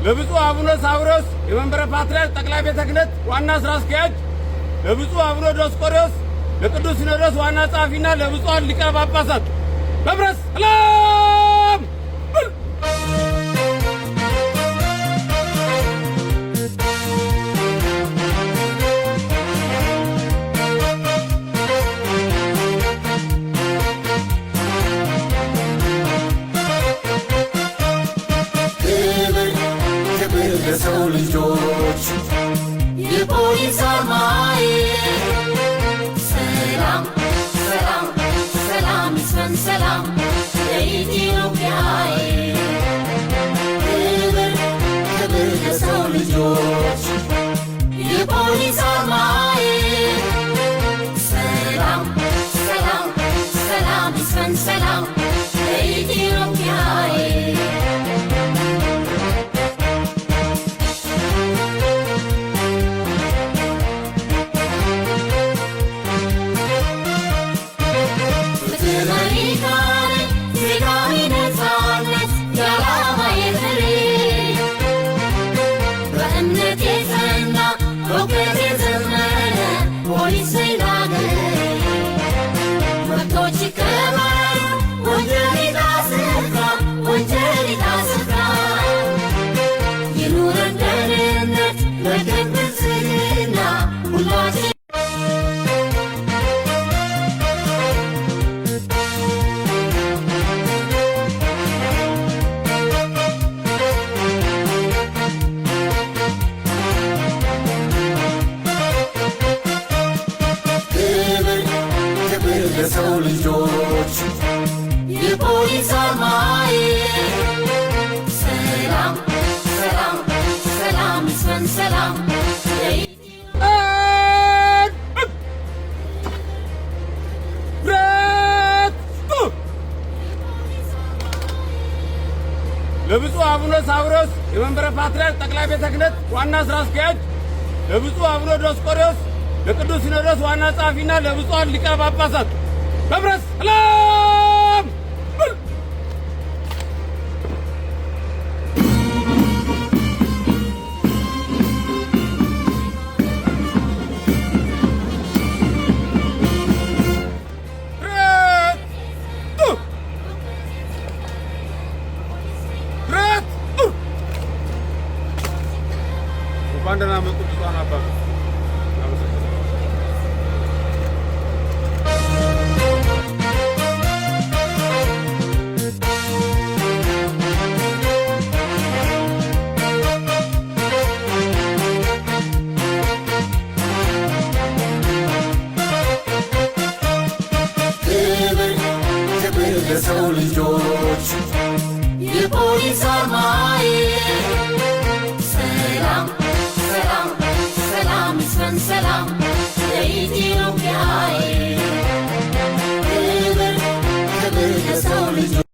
ለብፁዕ አቡነ ሳዊሮስ የመንበረ ፓትርያርክ ጠቅላይ ቤተ ክህነት ዋና ሥራ አስኪያጅ፣ ለብፁዕ አቡነ ዲዮስቆሮስ ለቅዱስ ሲኖዶስ ዋና ጸሐፊና ለብፁዓን ሊቃነ ጳጳሳት መብረስ ሰላም ለሰው ልጆች የፖሊስ አርማዬ ሰላም ሰላም ሰላም ይስፈን ሰላም ለኢትዮጵያዬ ክብር ለሰው ልጆች የፖሊስ አርማዬ ሰላም ሰላም ሰላም ይስፈን ሰላም ለኢትዮጵያዬ ለሰው ልጆች የፖሊስ አርማዬ ሰላም ሰላም ሰላም ይስፈን ሰላም ለብፁዕ አቡነ ሳዊሮስ የመንበረ ፓትርያርክ ጠቅላይ ቤተ ክህነት ዋና ሥራ አስኪያጅ፣ ለብፁዕ አቡነ ዲዮስቆሮስ ለቅዱስ ሲኖዶስ ዋና ጸሐፊና ለብፁዓን ሊቃነ ጳጳሳት መብረስ ሰላም እንኳን ደህና መጡ ብፁዓን አባቶች። ለሰው ልጆች የፖሊስ አርማዬ ሰላም ሰላም ሰላም ይስፈን ሰላም